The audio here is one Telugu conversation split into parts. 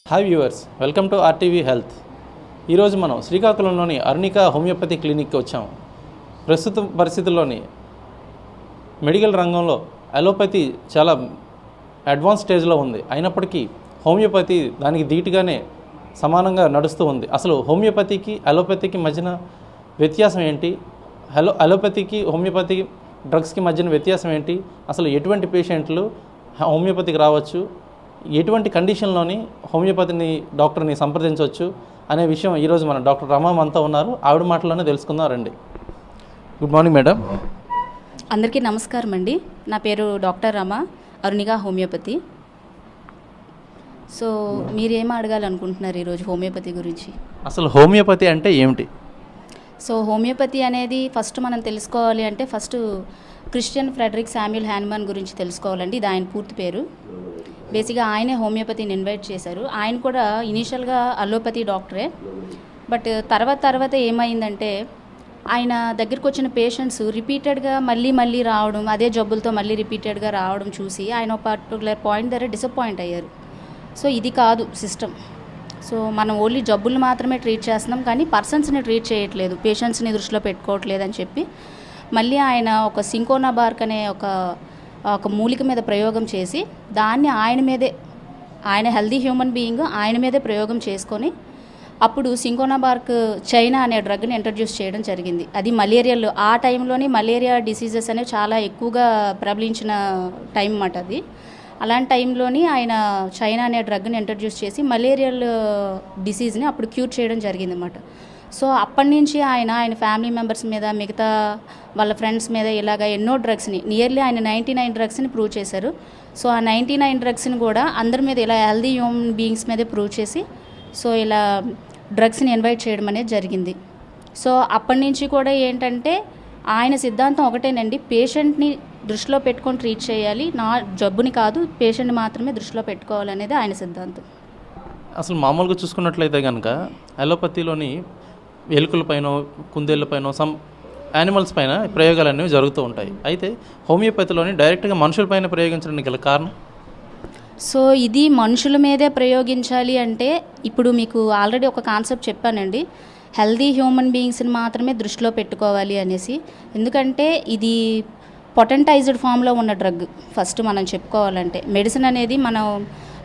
Hi viewers, welcome to RTV health. ఈరోజు మనం శ్రీకాకుళంలోని అరుణిక హోమియోపతి క్లినిక్కి వచ్చాము. ప్రస్తుత పరిస్థితుల్లోని మెడికల్ రంగంలో అలోపతి చాలా అడ్వాన్స్ స్టేజ్లో ఉంది. అయినప్పటికీ హోమియోపతి దానికి ధీటుగానే సమానంగా నడుస్తూ ఉంది. అసలు హోమియోపతికి అలోపతికి మధ్యన వ్యత్యాసం ఏంటి? అలోపతికి హోమియోపతి డ్రగ్స్కి మధ్యన వ్యత్యాసం ఏంటి? అసలు ఎటువంటి పేషెంట్లు హోమియోపతికి రావచ్చు, ఎటువంటి కండిషన్లోని హోమియోపతిని డాక్టర్ని సంప్రదించవచ్చు అనే విషయం ఈరోజు మన డాక్టర్ రమా మనతో ఉన్నారు. ఆవిడ మాటలోనే తెలుసుకుందాం రండి. Good morning madam. అందరికీ నమస్కారం అండి. నా పేరు డాక్టర్ రమా, అరుణిక హోమియోపతి. సో మీరేం అడగాలనుకుంటున్నారు ఈరోజు హోమియోపతి గురించి? అసలు హోమియోపతి అంటే ఏమిటి? సో హోమియోపతి అనేది ఫస్ట్ మనం తెలుసుకోవాలి అంటే ఫస్ట్ క్రిస్టియన్ ఫ్రెడరిక్ శామ్యూల్ హ్యాన్మాన్ గురించి తెలుసుకోవాలండి. ఇది ఆయన పూర్తి పేరు. బేసిక్గా ఆయనే హోమియోపతిని ఇన్వైట్ చేశారు. ఆయన కూడా ఇనీషియల్గా అలోపతి డాక్టరే. బట్ తర్వాత ఏమైందంటే ఆయన దగ్గరికి వచ్చిన పేషెంట్స్ రిపీటెడ్గా మళ్ళీ రావడం, అదే జబ్బులతో మళ్ళీ రిపీటెడ్గా రావడం చూసి ఆయన ఒక పర్టికులర్ పాయింట్ దగ్గర డిసప్పాయింట్ అయ్యారు. సో ఇది కాదు సిస్టమ్. సో మనం ఓన్లీ జబ్బులు మాత్రమే ట్రీట్ చేస్తున్నాం, కానీ పర్సన్స్ని ట్రీట్ చేయట్లేదు, పేషెంట్స్ని దృష్టిలో పెట్టుకోవట్లేదు అని చెప్పి మళ్ళీ ఆయన ఒక సింకోనా బార్క్ అనే ఒక మూలిక మీద ప్రయోగం చేసి దాన్ని ఆయన హెల్దీ హ్యూమన్ బీయింగ్ ఆయన మీదే ప్రయోగం చేసుకొని అప్పుడు సింకోనా బార్క్ చైనా అనే డ్రగ్ని ఇంట్రడ్యూస్ చేయడం జరిగింది. అది మలేరియాలో, ఆ టైంలోని మలేరియా డిసీజెస్ అనేవి చాలా ఎక్కువగా ప్రబలించిన టైం అన్నమాట అది. అలాంటి టైంలోని ఆయన చైనా అనే డ్రగ్ని ఇంట్రడ్యూస్ చేసి మలేరియల్ డిసీజ్ని అప్పుడు క్యూర్ చేయడం జరిగింది అన్నమాట. సో అప్పటి నుంచి ఆయన ఫ్యామిలీ మెంబర్స్ మీద, మిగతా వాళ్ళ ఫ్రెండ్స్ మీద ఇలాగ ఎన్నో డ్రగ్స్ని, నియర్లీ ఆయన 99 డ్రగ్స్ని ప్రూవ్ చేశారు. సో ఆ 99 డ్రగ్స్ని కూడా అందరి మీద ఇలా హెల్దీ హ్యూమన్ బీయింగ్స్ మీదే ప్రూవ్ చేసి సో ఇలా డ్రగ్స్ని ఇన్వైట్ చేయడం అనేది జరిగింది. సో అప్పటి నుంచి కూడా ఏంటంటే ఆయన సిద్ధాంతం ఒకటేనండి, పేషెంట్ని దృష్టిలో పెట్టుకొని ట్రీట్ చేయాలి, నా జబ్బుని కాదు పేషెంట్ని మాత్రమే దృష్టిలో పెట్టుకోవాలనేది ఆయన సిద్ధాంతం. అసలు మామూలుగా చూసుకున్నట్లయితే కనుక అలోపతిలోని ఎలుకలపైన, కుందేళ్ళపైన, సమ్ యానిమల్స్ పైన ప్రయోగాలు అనేవి జరుగుతూ ఉంటాయి. అయితే హోమియోపతిలోని డైరెక్ట్గా మనుషులపైన ప్రయోగించడానికి గల కారణం? సో ఇది మనుషుల మీదే ప్రయోగించాలి అంటే ఇప్పుడు మీకు ఆల్రెడీ ఒక కాన్సెప్ట్ చెప్పానండి, హెల్దీ హ్యూమన్ బీయింగ్స్ని మాత్రమే దృష్టిలో పెట్టుకోవాలి అనేసి. ఎందుకంటే ఇది పొటెంటైజ్డ్ ఫామ్లో ఉన్న డ్రగ్. ఫస్ట్ మనం చెప్పుకోవాలంటే మెడిసిన్ అనేది మనం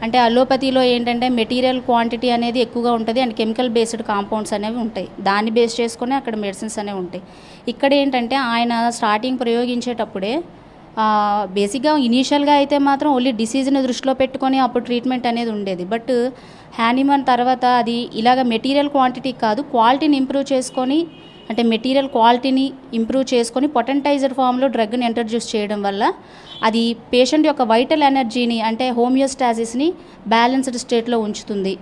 అంటే అలోపతిలో ఏంటంటే మెటీరియల్ క్వాంటిటీ అనేది ఎక్కువగా ఉంటుంది అండ్ కెమికల్ బేస్డ్ కాంపౌండ్స్ అనేవి ఉంటాయి. దాన్ని బేస్ చేసుకుని అక్కడ మెడిసిన్స్ అనేవి ఉంటాయి. ఇక్కడ ఏంటంటే ఆయన స్టార్టింగ్ ప్రయోగించేటప్పుడే బేసిక్గా ఇనీషియల్గా అయితే మాత్రం ఓన్లీ డిసీజ్ని దృష్టిలో పెట్టుకొని అప్పుడు ట్రీట్మెంట్ అనేది ఉండేది. బట్ హ్యానిమన్ తర్వాత అది ఇలాగ మెటీరియల్ క్వాంటిటీ కాదు, క్వాలిటీని ఇంప్రూవ్ చేసుకొని, అంటే మెటీరియల్ క్వాలిటీని ఇంప్రూవ్ చేసుకొని పొటెంటైజ్డ్ ఫామ్లో డ్రగ్ని ఇంట్రడ్యూస్ చేయడం వల్ల అది పేషెంట్ యొక్క వైటల్ ఎనర్జీని, అంటే హోమియోస్టాసిస్ని బ్యాలెన్స్డ్ స్టేట్లో ఉంచుతుంది.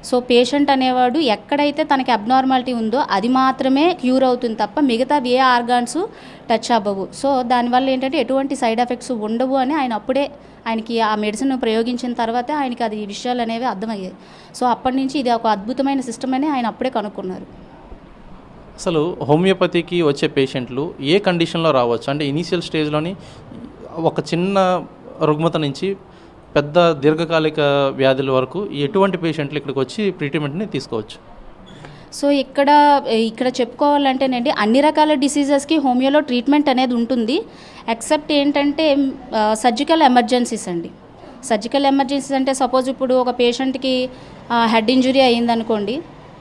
సో పేషెంట్ అనేవాడు ఎక్కడైతే తనకి అబ్నార్మాలిటీ ఉందో అది మాత్రమే క్యూర్ అవుతుంది తప్ప మిగతా ఏ ఆర్గాన్స్ టచ్ అవ్వవు. సో దానివల్ల ఏంటంటే ఎటువంటి సైడ్ ఎఫెక్ట్స్ ఉండవు అని ఆయనకి ఆ మెడిసిన్ ప్రయోగించిన తర్వాతే ఆయనకి అది విషయాలు అనేవి అర్థమయ్యాయి. సో అప్పటి నుంచి ఇది ఒక అద్భుతమైన సిస్టమ్ అని ఆయన అప్పుడే కనుక్కున్నారు. అసలు హోమియోపతికి వచ్చే పేషెంట్లు ఏ కండిషన్లో రావచ్చు? అంటే ఇనీషియల్ స్టేజ్లోని ఒక చిన్న రుగ్మత నుంచి పెద్ద దీర్ఘకాలిక వ్యాధుల వరకు ఎటువంటి పేషెంట్లు ఇక్కడికి వచ్చి ట్రీట్మెంట్ని తీసుకోవచ్చు? సో ఇక్కడ చెప్పుకోవాలంటేనండి అన్ని రకాల డిసీజెస్కి హోమియోలో ట్రీట్మెంట్ అనేది ఉంటుంది. ఎక్సెప్ట్ ఏంటంటే సర్జికల్ ఎమర్జెన్సీస్ అండి. సర్జికల్ ఎమర్జెన్సీస్ అంటే సపోజ్ ఇప్పుడు ఒక పేషెంట్కి హెడ్ ఇంజురీ అయ్యిందనుకోండి,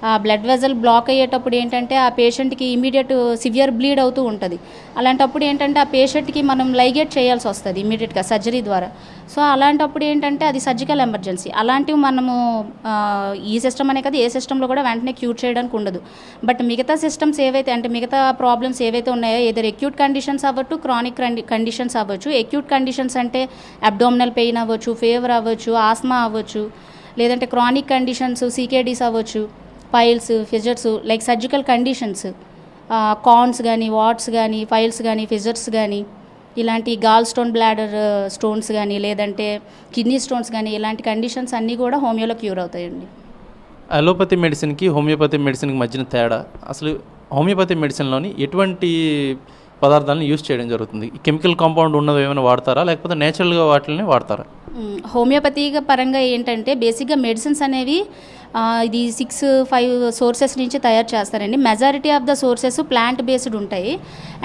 ఆ బ్లడ్ వెజల్ బ్లాక్ అయ్యేటప్పుడు ఏంటంటే ఆ పేషెంట్కి ఇమీడియట్ సివియర్ బ్లీడ్ అవుతూ ఉంటుంది. అలాంటప్పుడు ఏంటంటే ఆ పేషెంట్కి మనం లైగేట్ చేయాల్సి వస్తుంది ఇమీడియట్గా సర్జరీ ద్వారా. సో అలాంటప్పుడు ఏంటంటే అది సర్జికల్ ఎమర్జెన్సీ. అలాంటివి మనము ఈ సిస్టమ్ అనే కదా ఏ సిస్టంలో కూడా వెంటనే క్యూర్ చేయడానికి ఉండదు. బట్ మిగతా సిస్టమ్స్ ఏవైతే, అంటే మిగతా ప్రాబ్లమ్స్ ఏవైతే ఉన్నాయో, ఏదైనా ఎక్యూట్ కండిషన్స్ అవ్వచ్చు, క్రానిక్ కండిషన్స్ అవ్వచ్చు. ఎక్యూట్ కండిషన్స్ అంటే అబ్డామినల్ పెయిన్ అవ్వచ్చు, ఫీవర్ అవ్వచ్చు, ఆస్మా అవ్వచ్చు, లేదంటే క్రానిక్ కండిషన్స్ సీకేడీస్ అవ్వచ్చు, piles, fissures, like surgical conditions, కాన్స్ కానీ, వాట్స్ కానీ, పైల్స్ కానీ, ఫిజర్స్ కానీ, ఇలాంటి గాల్ స్టోన్, బ్లాడర్ స్టోన్స్ కానీ, లేదంటే కిడ్నీ స్టోన్స్ కానీ, ఇలాంటి కండిషన్స్ అన్నీ కూడా హోమియోలో క్యూర్ అవుతాయండి. అలోపతి మెడిసిన్కి హోమియోపతి మెడిసిన్కి మధ్యన తేడా, అసలు హోమియోపతి మెడిసిన్లోని ఎటువంటి పదార్థాలను యూజ్ చేయడం జరుగుతుంది? కెమికల్ కాంపౌండ్ ఉన్నది ఏమైనా వాడతారా, లేకపోతే నేచురల్గా వాటిని వాడతారా? హోమియోపతి పరంగా ఏంటంటే బేసిక్గా మెడిసిన్స్ అనేవి ఇది 6-5 సోర్సెస్ నుంచి తయారు చేస్తారండి. Majority of the sources plant based ఉంటాయి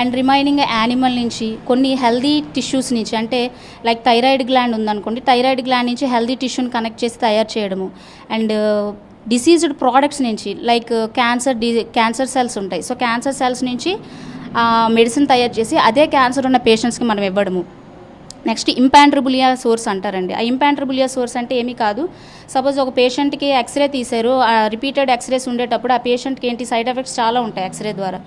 అండ్ రిమైనింగ్ యానిమల్ నుంచి, కొన్ని హెల్దీ టిష్యూస్ నుంచి, అంటే లైక్ థైరాయిడ్ గ్లాండ్ ఉందనుకోండి, థైరాయిడ్ గ్లాండ్ నుంచి హెల్దీ టిష్యూని కనెక్ట్ చేసి తయారు చేయడము అండ్ డిసీజ్డ్ ప్రోడక్ట్స్ నుంచి లైక్ క్యాన్సర్ సెల్స్ ఉంటాయి. సో క్యాన్సర్ సెల్స్ నుంచి మెడిసిన్ తయారు చేసి అదే క్యాన్సర్ ఉన్న పేషెంట్స్కి మనం ఇవ్వడము. నెక్స్ట్ ఇంపాంట్రబులియా సోర్స్ అంటారండి. ఆ ఇంపాంట్రబులియా సోర్స్ అంటే ఏమీ కాదు, సపోజ్ ఒక పేషెంట్కి ఎక్స్రే తీశారు, రిపీటెడ్ ఎక్స్రేస్ ఉండేటప్పుడు ఆ పేషెంట్కి ఏంటి సైడ్ ఎఫెక్ట్స్ చాలా ఉంటాయి ఎక్స్రే ద్వారా.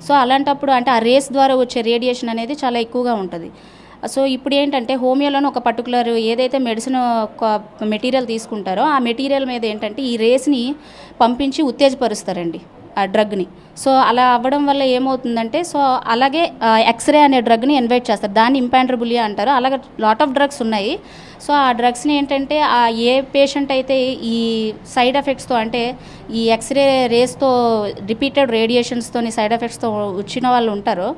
సో అలాంటప్పుడు అంటే ఆ రేస్ ద్వారా వచ్చే రేడియేషన్ అనేది చాలా ఎక్కువగా ఉంటుంది. సో ఇప్పుడు ఏంటంటే హోమియోలోని ఒక పర్టికులర్ ఏదైతే మెడిసిన్ ఒక మెటీరియల్ తీసుకుంటారో ఆ మెటీరియల్ మీద ఏంటంటే ఈ రేస్ని పంపించి ఉత్తేజపరుస్తారండి ఆ డ్రగ్ని. సో అలా అవ్వడం వల్ల ఏమవుతుందంటే, సో అలాగే ఎక్స్రే అనే డ్రగ్ని ఇన్వైట్ చేస్తారు, దాన్ని ఇంపాంట్రబులియా అంటారు. అలాగే లాట్ ఆఫ్ డ్రగ్స్ ఉన్నాయి. సో ఆ డ్రగ్స్ని ఏంటంటే ఏ పేషెంట్ అయితే ఈ సైడ్ ఎఫెక్ట్స్తో అంటే ఈ ఎక్స్రే రేస్తో రిపీటెడ్ రేడియేషన్స్తోని సైడ్ ఎఫెక్ట్స్తో వచ్చిన వాళ్ళు ఉంటారో,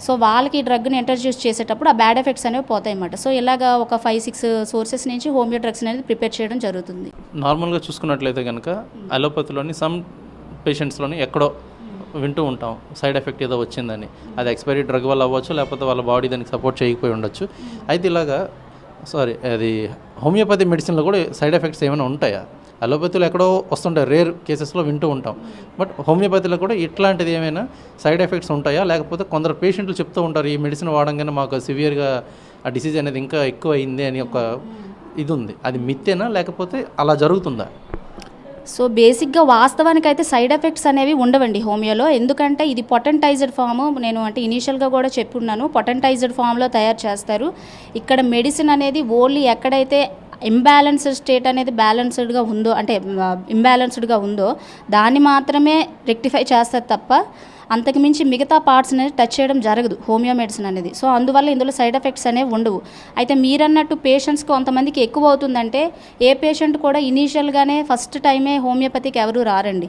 సో వాళ్ళకి ఈ డ్రగ్ని ఇంట్రడ్యూస్ చేసేటప్పుడు ఆ బ్యాడ్ ఎఫెక్ట్స్ అనేవి పోతాయి అన్నమాట. సో ఇలాగా ఒక 5-6 సోర్సెస్ నుంచి హోమియో డ్రగ్స్ అనేది ప్రిపేర్ చేయడం జరుగుతుంది. నార్మల్గా చూసుకున్నట్లయితే కనుక అలోపతిలోని సమ్ పేషెంట్స్లోని ఎక్కడో వింటూ ఉంటాం సైడ్ ఎఫెక్ట్ ఏదో వచ్చిందని. అది ఎక్స్పైరీ డ్రగ్ వల్ల అవ్వచ్చు, లేకపోతే వాళ్ళ బాడీ దానికి సపోర్ట్ చేయకపోయి ఉండొచ్చు. అయితే ఇలాగా అది హోమియోపతి మెడిసిన్లో కూడా సైడ్ ఎఫెక్ట్స్ ఏమైనా ఉంటాయా? అలోపతిలో ఎక్కడో వస్తుంటాయి, రేర్ కేసెస్లో వింటూ ఉంటాం. బట్ హోమియోపతిలో కూడా ఇట్లాంటిది ఏమైనా సైడ్ ఎఫెక్ట్స్ ఉంటాయా? లేకపోతే కొందరు పేషెంట్లు చెప్తూ ఉంటారు ఈ మెడిసిన్ వాడంగానే మాకు సివియర్గా ఆ డిసీజ్ అనేది ఇంకా ఎక్కువ అయింది అని ఒక ఇది ఉంది. అది మిత్తేనా లేకపోతే అలా జరుగుతుందా? సో బేసిక్గా వాస్తవానికి అయితే సైడ్ ఎఫెక్ట్స్ అనేవి ఉండవండి హోమియోలో. ఎందుకంటే ఇది పొటెంటైజ్డ్ ఫామ్, నేను అంటే ఇనీషియల్గా కూడా చెప్పున్నాను, పొటెంటైజ్డ్ ఫామ్లో తయారు చేస్తారు. ఇక్కడ మెడిసిన్ అనేది ఓన్లీ ఎక్కడైతే ఇంబ్యాలెన్స్డ్ స్టేట్ అనేది బ్యాలెన్స్డ్గా ఉందో, అంటే ఇంబ్యాలెన్స్డ్గా ఉందో దాన్ని మాత్రమే రెక్టిఫై చేస్తారు తప్ప అంతకుమించి మిగతా పార్ట్స్ అనేది టచ్ చేయడం జరగదు హోమియో మెడిసిన్ అనేది. సో అందువల్ల ఇందులో సైడ్ ఎఫెక్ట్స్ అనేవి ఉండవు. అయితే మీరన్నట్టు పేషెంట్స్కి కొంతమందికి ఎక్కువ అవుతుందంటే, ఏ పేషెంట్ కూడా ఇనీషియల్గానే ఫస్ట్ టైమే హోమియోపతికి ఎవరు రారండి.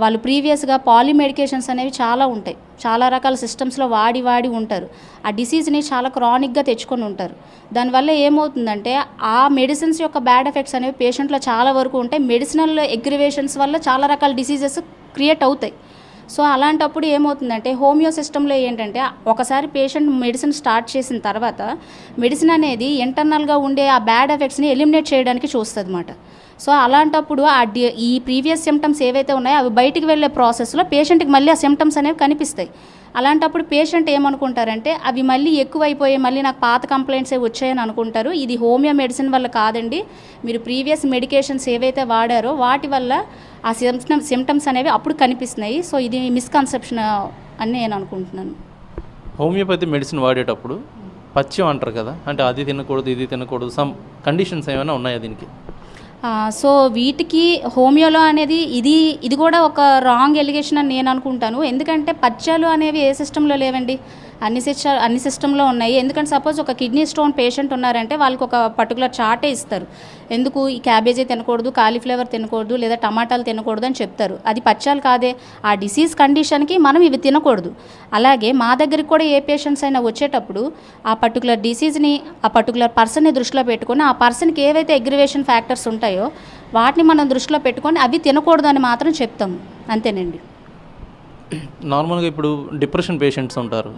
వాళ్ళు ప్రీవియస్గా పాలీ మెడికేషన్స్ అనేవి చాలా ఉంటాయి, చాలా రకాల సిస్టమ్స్లో వాడి ఉంటారు. ఆ డిసీజ్ని చాలా క్రానిక్గా తెచ్చుకొని ఉంటారు. దానివల్ల ఏమవుతుందంటే ఆ మెడిసిన్స్ యొక్క బ్యాడ్ ఎఫెక్ట్స్ అనేవి పేషెంట్లో చాలా వరకు ఉంటాయి. మెడిసినల్ అగ్రివేషన్స్ వల్ల చాలా రకాల డిసీజెస్ క్రియేట్ అవుతాయి. సో అలాంటప్పుడు ఏమవుతుందంటే హోమియో సిస్టంలో ఏంటంటే ఒకసారి పేషెంట్ మెడిసిన్ స్టార్ట్ చేసిన తర్వాత మెడిసిన్ అనేది ఇంటర్నల్గా ఉండే ఆ బ్యాడ్ ఎఫెక్ట్స్ని ఎలిమినేట్ చేయడానికి చూస్తుంది అన్నమాట. సో అలాంటప్పుడు ఈ ప్రీవియస్ సిమ్టమ్స్ ఏవైతే ఉన్నాయో అవి బయటికి వెళ్ళే ప్రాసెస్లో పేషెంట్కి మళ్ళీ ఆ సిమ్టమ్స్ అనేవి కనిపిస్తాయి. అలాంటప్పుడు పేషెంట్ ఏమనుకుంటారంటే అవి మళ్ళీ ఎక్కువైపోయి మళ్ళీ నాకు పాత కంప్లైంట్సే వచ్చాయని అనుకుంటారు. ఇది హోమియో మెడిసిన్ వల్ల కాదండి, మీరు ప్రీవియస్ మెడికేషన్స్ ఏవైతే వాడారో వాటి వల్ల ఆ సిమ్టమ్స్ అనేవి అప్పుడు కనిపిస్తున్నాయి. సో ఇది మిస్కన్సెప్షన్ అని నేను అనుకుంటున్నాను. హోమియోపతి మెడిసిన్ వాడేటప్పుడు పథ్యం అంటారు కదా, అంటే అది తినకూడదు ఇది తినకూడదు, సమ్ కండిషన్స్ ఏమైనా ఉన్నాయా దీనికి? సో వీటికి హోమియోలో అనేది ఇది కూడా ఒక రాంగ్ ఎలిగేషన్ అని నేను అనుకుంటాను. ఎందుకంటే పథ్యాలు అనేవి ఏ సిస్టంలో లేవండి, అన్ని సిస్టంలో ఉన్నాయి. ఎందుకంటే సపోజ్ ఒక కిడ్నీ స్టోన్ పేషెంట్ ఉన్నారంటే వాళ్ళకి ఒక పర్టికులర్ చార్టే ఇస్తారు, ఎందుకు ఈ క్యాబేజీ తినకూడదు, కాలీఫ్లవర్ తినకూడదు, లేదా టమాటాలు తినకూడదు అని చెప్తారు. అది పథ్యాలు కాదే, ఆ డిసీజ్ కండిషన్కి మనం ఇవి తినకూడదు. అలాగే మా దగ్గరికి కూడా ఏ పేషెంట్స్ అయినా వచ్చేటప్పుడు ఆ పర్టికులర్ డిసీజ్ని ఆ పర్టికులర్ పర్సన్ని దృష్టిలో పెట్టుకొని ఆ పర్సన్కి ఏవైతే అగ్రివేషన్ ఫ్యాక్టర్స్ ఉంటాయో వాటిని మనం దృష్టిలో పెట్టుకొని అవి తినకూడదు అని మాత్రం చెప్తాము, అంతేనండి. నార్మల్గా ఇప్పుడు డిప్రెషన్ పేషెంట్స్ ఉంటారు,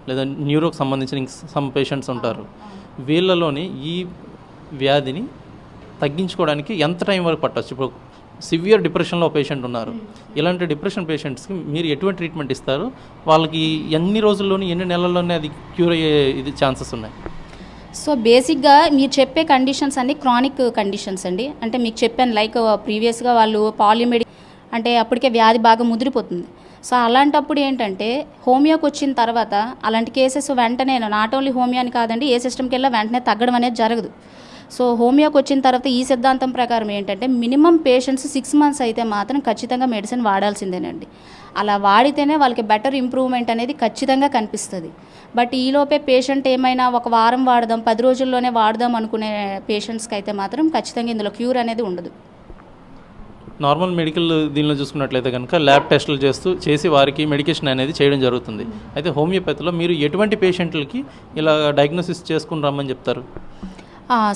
లేదా న్యూరోకి సంబంధించిన సమ్ పేషెంట్స్ ఉంటారు. వీళ్ళలోని ఈ వ్యాధిని తగ్గించుకోవడానికి ఎంత టైం వరకు పట్టవచ్చు? ఇప్పుడు సివియర్ డిప్రెషన్లో పేషెంట్ ఉన్నారు, ఇలాంటి డిప్రెషన్ పేషెంట్స్కి మీరు ఎటువంటి ట్రీట్మెంట్ ఇస్తారు? వాళ్ళకి ఎన్ని రోజుల్లోని ఎన్ని నెలల్లోనే అది క్యూర్ అయ్యే ఇది ఛాన్సెస్ ఉన్నాయి? సో బేసిక్గా మీరు చెప్పే కండిషన్స్ అన్ని క్రానిక్ కండిషన్స్ అండి. అంటే మీకు చెప్పాను లైక్ ప్రీవియస్గా వాళ్ళు పాలిమెడి అంటే అప్పటికే వ్యాధి బాగా ముదిరిపోతుంది. సో అలాంటప్పుడు ఏంటంటే హోమియోకి వచ్చిన తర్వాత అలాంటి కేసెస్ వెంటనే, నాట్ ఓన్లీ హోమియో అని కాదండి, ఏ సిస్టమ్కి వెళ్ళినా వెంటనే తగ్గడం అనేది జరగదు. సో హోమియోకి వచ్చిన తర్వాత ఈ సిద్ధాంతం ప్రకారం ఏంటంటే మినిమం పేషెంట్స్ 6 months అయితే మాత్రం ఖచ్చితంగా మెడిసిన్ వాడాల్సిందేనండి. అలా వాడితేనే వాళ్ళకి బెటర్ ఇంప్రూవ్మెంట్ అనేది ఖచ్చితంగా కనిపిస్తుంది. బట్ ఈలోపే పేషెంట్ ఏమైనా ఒక వారం వాడదాం 10 రోజుల్లోనే వాడదాం అనుకునే పేషెంట్స్కి అయితే మాత్రం ఖచ్చితంగా ఇందులో క్యూర్ అనేది ఉండదు. నార్మల్ మెడికల్ దీనిలో చూసుకున్నట్లయితే కనుక ల్యాబ్ టెస్టులు చేసి వారికి మెడికేషన్ అనేది చేయడం జరుగుతుంది. అయితే హోమియోపతిలో మీరు ఎటువంటి పేషెంట్లకి ఇలా డయాగ్నోసిస్ చేసుకుని రమ్మని చెప్తారు?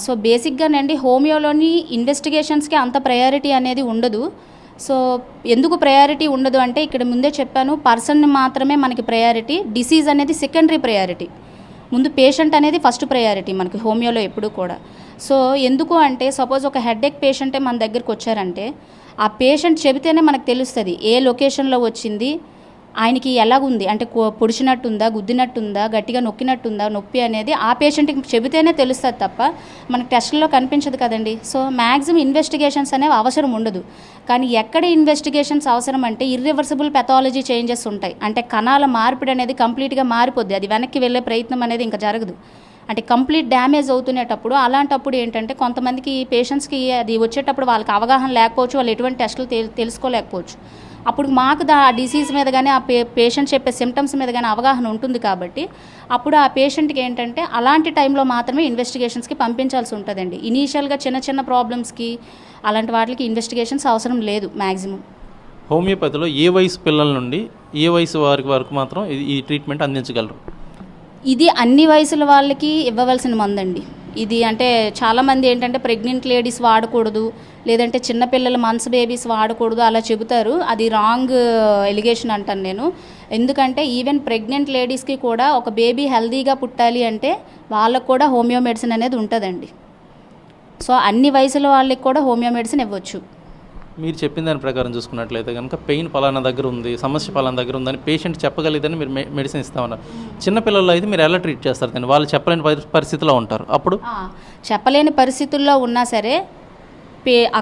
సో బేసిక్గానండి హోమియోలోని ఇన్వెస్టిగేషన్స్కి అంత ప్రయారిటీ అనేది ఉండదు. సో ఎందుకు ప్రయారిటీ ఉండదు అంటే ఇక్కడ ముందే చెప్పాను, పర్సన్ మాత్రమే మనకి ప్రయారిటీ, డిసీజ్ అనేది సెకండరీ ప్రయారిటీ. ముందు పేషెంట్ అనేది ఫస్ట్ ప్రయారిటీ మనకి హోమియోలో ఎప్పుడు కూడా. సో ఎందుకు అంటే సపోజ్ ఒక హెడేక్ పేషెంటే మన దగ్గరికి వచ్చారంటే ఆ పేషెంట్ చెబితేనే మనకు తెలుస్తుంది ఏ లొకేషన్లో వచ్చింది, ఆయనకి ఎలాగుంది అంటే పొడిచినట్టుందా, గుద్దినట్టుందా, గట్టిగా నొక్కినట్టుందా, నొప్పి అనేది ఆ పేషెంట్కి చెబితేనే తెలుస్తుంది తప్ప మనకు టెస్టుల్లో కనిపించదు కదండి. సో మ్యాక్సిమం ఇన్వెస్టిగేషన్స్ అనేవి అవసరం ఉండదు. కానీ ఎక్కడ ఇన్వెస్టిగేషన్స్ అవసరం అంటే ఇర్రివర్సిబుల్ పెథాలజీ చేంజెస్ ఉంటాయి. అంటే కణాల మార్పిడి అనేది కంప్లీట్గా మారిపోద్ది, అది వెనక్కి వెళ్ళే ప్రయత్నం అనేది ఇంకా జరగదు. అంటే కంప్లీట్ డ్యామేజ్ అవుతునేటప్పుడు అలాంటప్పుడు ఏంటంటే కొంతమందికి పేషెంట్స్కి అది వచ్చేటప్పుడు వాళ్ళకి అవగాహన లేకపోవచ్చు, వాళ్ళు ఎటువంటి టెస్టులు తెలుసుకోలేకపోవచ్చు. అప్పుడు మాకు ఆ డిసీజ్ మీద కానీ ఆ పేషెంట్ చెప్పే సిమ్టమ్స్ మీద కానీ అవగాహన ఉంటుంది కాబట్టి అప్పుడు ఆ పేషెంట్కి ఏంటంటే అలాంటి టైంలో మాత్రమే ఇన్వెస్టిగేషన్స్కి పంపించాల్సి ఉంటుందండి. ఇనీషియల్గా చిన్న చిన్న ప్రాబ్లమ్స్కి అలాంటి వాటికి ఇన్వెస్టిగేషన్స్ అవసరం లేదు మ్యాక్సిమం. హోమియోపతిలో ఏ వయసు పిల్లల నుండి ఏ వయసు వారికి వరకు మాత్రం ఈ ట్రీట్మెంట్ అందించగలరు? ఇది అన్ని వయసుల వాళ్ళకి ఇవ్వవలసిన మందండి. ఇది అంటే చాలామంది ఏంటంటే ప్రెగ్నెంట్ లేడీస్ వాడకూడదు, లేదంటే చిన్నపిల్లల మంత్స్ బేబీస్ వాడకూడదు అలా చెబుతారు. అది రాంగ్ ఎలిగేషన్ అంటాను నేను. ఎందుకంటే ఈవెన్ ప్రెగ్నెంట్ లేడీస్కి కూడా ఒక బేబీ హెల్దీగా పుట్టాలి అంటే వాళ్ళకు కూడా హోమియో మెడిసిన్ అనేది ఉంటుందండి. సో అన్ని వయసుల వాళ్ళకి కూడా హోమియో మెడిసిన్ ఇవ్వచ్చు. మీరు చెప్పిన దాని ప్రకారం చూసుకున్నట్లయితే కనుక పెయిన్ పలానా దగ్గర ఉంది, సమస్య పలానా దగ్గర ఉందని పేషెంట్ చెప్పగలిగితేనే మీరు మెడిసిన్ ఇస్తామన్నారు. చిన్నపిల్లలు అయితే మీరు ఎలా ట్రీట్ చేస్తారు దాన్ని? వాళ్ళు చెప్పలేని పరిస్థితిలో ఉంటారు. అప్పుడు చెప్పలేని పరిస్థితుల్లో ఉన్నా సరే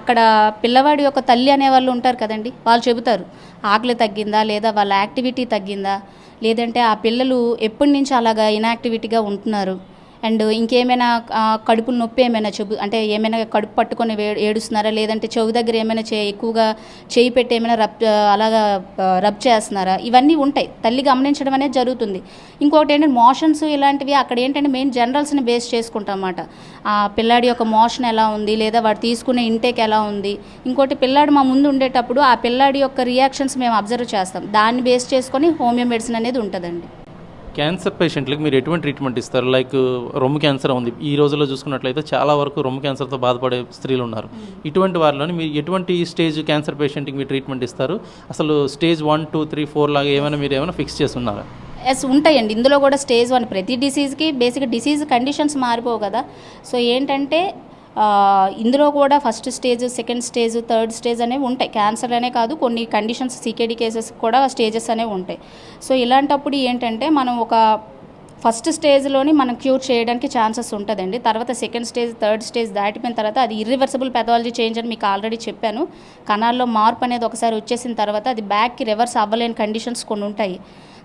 అక్కడ పిల్లవాడి యొక్క తల్లి అనేవాళ్ళు ఉంటారు కదండి, వాళ్ళు చెబుతారు ఆకలి తగ్గిందా, లేదా వాళ్ళ యాక్టివిటీ తగ్గిందా, లేదంటే ఆ పిల్లలు ఎప్పటి నుంచి అలాగా ఇన్యాక్టివిటీగా ఉంటున్నారు, అండ్ ఇంకేమైనా కడుపులు నొప్పి ఏమైనా అంటే ఏమైనా కడుపు పట్టుకొని ఏడుస్తున్నారా, లేదంటే చెవి దగ్గర ఏమైనా ఎక్కువగా చేయి పెట్టి ఏమైనా రబ్ చేస్తున్నారా, ఇవన్నీ ఉంటాయి. తల్లి గమనించడం అనేది జరుగుతుంది. ఇంకొకటి ఏంటంటే మోషన్స్ ఇలాంటివి అక్కడ ఏంటంటే మెయిన్ జనరల్స్ని బేస్ చేసుకుంటాం అన్నమాట. ఆ పిల్లాడి యొక్క మోషన్ ఎలా ఉంది, లేదా వాడు తీసుకునే ఇంటేక్ ఎలా ఉంది. ఇంకోటి పిల్లాడు మా ముందు ఉండేటప్పుడు ఆ పిల్లాడి యొక్క రియాక్షన్స్ మేము అబ్జర్వ్ చేస్తాం, దాన్ని బేస్ చేసుకొని హోమియో మెడిసిన్ అనేది ఉంటుందండి. క్యాన్సర్ పేషెంట్లకు మీరు ఎటువంటి ట్రీట్మెంట్ ఇస్తారు? లైక్ రొమ్ము క్యాన్సర్ ఉంది, ఈ రోజుల్లో చూసుకున్నట్లయితే చాలా వరకు రొమ్ము క్యాన్సర్తో బాధపడే స్త్రీలు ఉన్నారు. ఇటువంటి వారిలోని మీరు ఎటువంటి స్టేజ్ క్యాన్సర్ పేషెంట్కి మీరు ట్రీట్మెంట్ ఇస్తారు? అసలు స్టేజ్ 1, 2, 3, 4 లాగా మీరు ఏమైనా ఫిక్స్ చేస్తున్నారా? ఉంటాయండి. ఇందులో కూడా స్టేజ్ 1 ప్రతి డిసీజ్కి బేసిక్ డిసీజ్ కండిషన్స్ మారిపోవు కదా. సో ఏంటంటే ఇందులో కూడా first stage, second stage, third stage అనేవి ఉంటాయి. క్యాన్సర్ అనే కాదు, కొన్ని కండిషన్స్ సికేడి కేసెస్ కూడా స్టేజెస్ అనేవి ఉంటాయి. సో ఇలాంటప్పుడు ఏంటంటే మనం ఒక ఫస్ట్ స్టేజ్లోని మనం క్యూర్ చేయడానికి ఛాన్సెస్ ఉంటుందండి. తర్వాత సెకండ్ స్టేజ్, థర్డ్ స్టేజ్ దాటిపోయిన తర్వాత అది ఇర్రివర్సిబుల్ పెథాలజీ చేంజ్ అని మీకు ఆల్రెడీ చెప్పాను. కణాల్లో మార్పు అనేది ఒకసారి వచ్చేసిన తర్వాత అది బ్యాక్కి రివర్స్ అవ్వలేని కండిషన్స్ కొన్ని ఉంటాయి.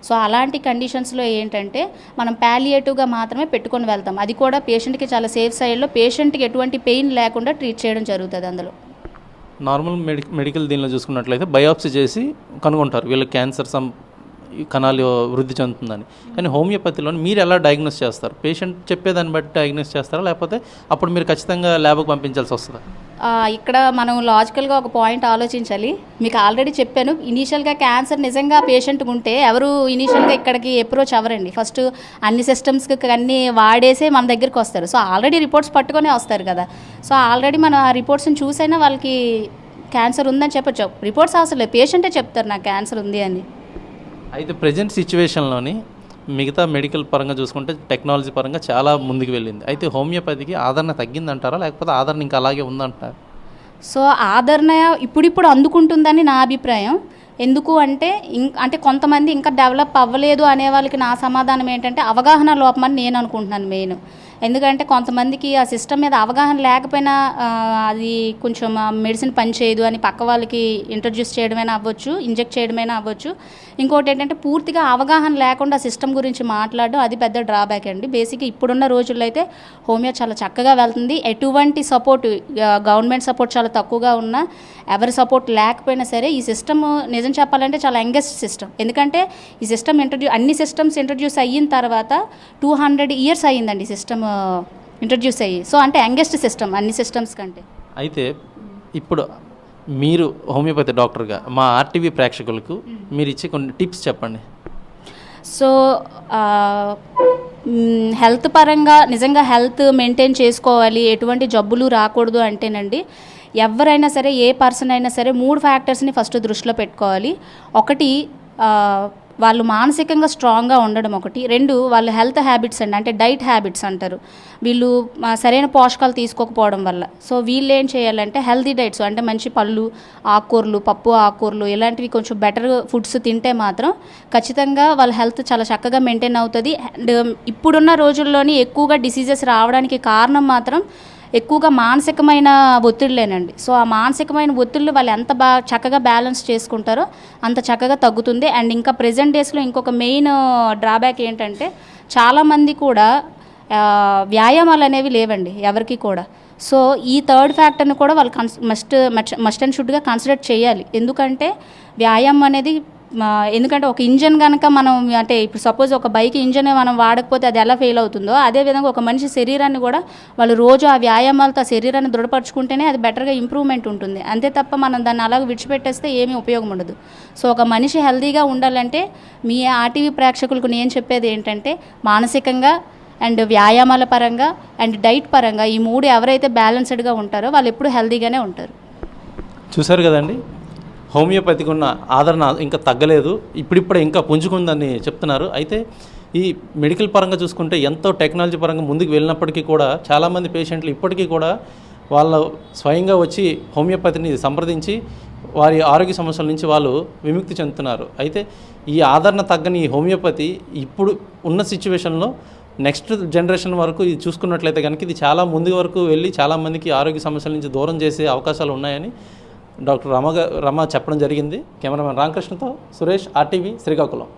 సో అలాంటి కండిషన్స్లో ఏంటంటే మనం ప్యాలియేటివ్గా మాత్రమే పెట్టుకొని వెళ్తాం. అది కూడా పేషెంట్కి చాలా సేఫ్ సైడ్లో, పేషెంట్కి ఎటువంటి పెయిన్ లేకుండా ట్రీట్ చేయడం జరుగుతుంది. అందులో నార్మల్ మెడికల్ దీనిలో చూసుకున్నట్లయితే బయాప్సీ చేసి కనుగొంటారు వీళ్ళకి క్యాన్సర్ కణాలు వృద్ధి చెందుతుందని. కానీ హోమియోపతిలో మీరు ఎలా డయాగ్నోస్ చేస్తారు? పేషెంట్ చెప్పేదాన్ని బట్టి డయాగ్నోస్ చేస్తారా, లేకపోతే అప్పుడు మీరు ఖచ్చితంగా ల్యాబ్కి పంపించాల్సి వస్తుందా? ఇక్కడ మనం లాజికల్గా ఒక పాయింట్ ఆలోచించాలి. మీకు ఆల్రెడీ చెప్పాను, ఇనీషియల్గా క్యాన్సర్ నిజంగా పేషెంట్కి ఉంటే ఎవరు ఇనీషియల్గా ఇక్కడికి అప్రోచ్ అవ్వరండి. ఫస్ట్ అన్ని సిస్టమ్స్కి అన్నీ వాడేసే మన దగ్గరికి వస్తారు. సో ఆల్రెడీ రిపోర్ట్స్ పట్టుకొనే వస్తారు కదా. సో ఆల్రెడీ మనం ఆ రిపోర్ట్స్ని చూసైనా వాళ్ళకి క్యాన్సర్ ఉందని చెప్పచ్చు. రిపోర్ట్స్ అవసరం లేదు, పేషెంటే చెప్తారు నాకు క్యాన్సర్ ఉంది అని. అయితే ప్రజెంట్ సిచ్యువేషన్లోని మిగతా మెడికల్ పరంగా చూసుకుంటే టెక్నాలజీ పరంగా చాలా ముందుకు వెళ్ళింది. అయితే హోమియోపతికి ఆదరణ తగ్గిందంటారా, లేకపోతే ఆదరణ ఇంకా అలాగే ఉందంటారా? సో ఆదరణ ఇప్పుడిప్పుడు అందుకుంటుందని నా అభిప్రాయం. ఎందుకు అంటే అంటే కొంతమంది ఇంకా డెవలప్ అవ్వలేదు అనే వాళ్ళకి నా సమాధానం ఏంటంటే అవగాహన లోపమని నేను అనుకుంటున్నాను మెయిన్. ఎందుకంటే కొంతమందికి ఆ సిస్టమ్ మీద అవగాహన లేకపోయినా అది కొంచెం మెడిసిన్ పనిచేయదు అని పక్క వాళ్ళకి ఇంట్రడ్యూస్ చేయడమైనా అవ్వచ్చు, ఇంజెక్ట్ చేయడమైనా అవ్వచ్చు. ఇంకోటి ఏంటంటే పూర్తిగా అవగాహన లేకుండా సిస్టమ్ గురించి మాట్లాడడం అది పెద్ద డ్రాబ్యాక్ అండి. బేసిక్గా ఇప్పుడున్న రోజుల్లో అయితే హోమియో చాలా చక్కగా వెళ్తుంది. ఎటువంటి సపోర్ట్, గవర్నమెంట్ సపోర్ట్ చాలా తక్కువగా ఉన్నా, ఎవరి సపోర్ట్ లేకపోయినా సరే ఈ సిస్టమ్ నిజం చెప్పాలంటే చాలా యంగెస్ట్ సిస్టమ్. ఎందుకంటే ఈ సిస్టమ్ అన్ని సిస్టమ్స్ ఇంట్రడ్యూస్ అయిన తర్వాత 200 years అయ్యిందండి సిస్టమ్ ఇంట్రడ్యూస్ అయ్యి. సో అంటే యంగెస్ట్ సిస్టమ్ అన్ని సిస్టమ్స్ కంటే. అయితే ఇప్పుడు మీరు హోమియోపతి డాక్టర్గా మా ఆర్టీవీ ప్రేక్షకులకు మీరు ఇచ్చే కొన్ని టిప్స్ చెప్పండి. సో హెల్త్ పరంగా నిజంగా హెల్త్ మెయింటైన్ చేసుకోవాలి, ఎటువంటి జబ్బులు రాకూడదు అంటేనండి ఎవరైనా సరే, ఏ పర్సన్ అయినా సరే 3 ఫ్యాక్టర్స్ని ఫస్ట్ దృష్టిలో పెట్టుకోవాలి. ఒకటి వాళ్ళు మానసికంగా స్ట్రాంగ్గా ఉండడం, ఒకటి. 2 వాళ్ళ హెల్త్ హ్యాబిట్స్ అండి, అంటే డైట్ హ్యాబిట్స్ అంటారు. వీళ్ళు సరైన పోషకాలు తీసుకోకపోవడం వల్ల. సో వీళ్ళు ఏం చేయాలంటే హెల్తీ డైట్స్, అంటే మంచి పళ్ళు, ఆకుకూరలు, పప్పు ఆకుకూరలు ఇలాంటివి కొంచెం బెటర్ ఫుడ్స్ తింటే మాత్రం ఖచ్చితంగా వాళ్ళ హెల్త్ చాలా చక్కగా మెయింటైన్ అవుతుంది. అండ్ ఇప్పుడున్న రోజుల్లోని ఎక్కువగా డిసీజెస్ రావడానికి కారణం మాత్రం ఎక్కువగా మానసికమైన ఒత్తిడిలేనండి. సో ఆ మానసికమైన ఒత్తిళ్ళు వాళ్ళు ఎంత చక్కగా బ్యాలెన్స్ చేసుకుంటారో అంత చక్కగా తగ్గుతుంది. అండ్ ఇంకా ప్రెజెంట్ డేస్లో ఇంకొక మెయిన్ డ్రాబ్యాక్ ఏంటంటే చాలామంది కూడా వ్యాయామాలు అనేవి లేవండి ఎవరికి కూడా. సో ఈ థర్డ్ ఫ్యాక్టర్ని కూడా వాళ్ళు మస్ట్ అండ్ షుడ్గా కన్సిడర్ చేయాలి. ఎందుకంటే వ్యాయామం అనేది ఎందుకంటే ఒక ఇంజన్ కనుక మనం, అంటే ఇప్పుడు సపోజ్ ఒక బైక్ ఇంజన్ మనం వాడకపోతే అది ఎలా ఫెయిల్ అవుతుందో, అదేవిధంగా ఒక మనిషి శరీరాన్ని కూడా వాళ్ళు రోజు ఆ వ్యాయామాలతో ఆ శరీరాన్ని దృఢపరచుకుంటేనే అది బెటర్గా ఇంప్రూవ్మెంట్ ఉంటుంది. అంతే తప్ప మనం దాన్ని అలాగ విడిచిపెట్టేస్తే ఏమీ ఉపయోగం ఉండదు. సో ఒక మనిషి హెల్తీగా ఉండాలంటే మీ ఆర్టీవీ ప్రేక్షకులకు నేను చెప్పేది ఏంటంటే మానసికంగా అండ్ వ్యాయామాల పరంగా అండ్ డైట్ పరంగా ఈ 3 ఎవరైతే బ్యాలెన్స్డ్గా ఉంటారో వాళ్ళు ఎప్పుడు హెల్తీగానే ఉంటారు. చూసారు కదండి, హోమియోపతికి ఉన్న ఆదరణ ఇంకా తగ్గలేదు, ఇప్పుడిప్పుడే ఇంకా పుంజుకుందని చెప్తున్నారు. అయితే ఈ మెడికల్ పరంగా చూసుకుంటే ఎంతో టెక్నాలజీ పరంగా ముందుకు వెళ్ళినప్పటికీ కూడా చాలామంది పేషెంట్లు ఇప్పటికీ కూడా వాళ్ళు స్వయంగా వచ్చి హోమియోపతిని సంప్రదించి వారి ఆరోగ్య సమస్యల నుంచి వాళ్ళు విముక్తి చెందుతున్నారు. అయితే ఈ ఆదరణ తగ్గని ఈ హోమియోపతి ఇప్పుడు ఉన్న సిచ్యువేషన్లో నెక్స్ట్ జనరేషన్ వరకు ఇది చూసుకున్నట్లయితే కనుక ఇది చాలా ముందు వరకు వెళ్ళి చాలామందికి ఆరోగ్య సమస్యల నుంచి దూరం చేసే అవకాశాలు ఉన్నాయని డాక్టర్ రమ చెప్పడం జరిగింది. కెమెరామెన్ రామకృష్ణతో సురేష్, RTV, శ్రీకాకుళం.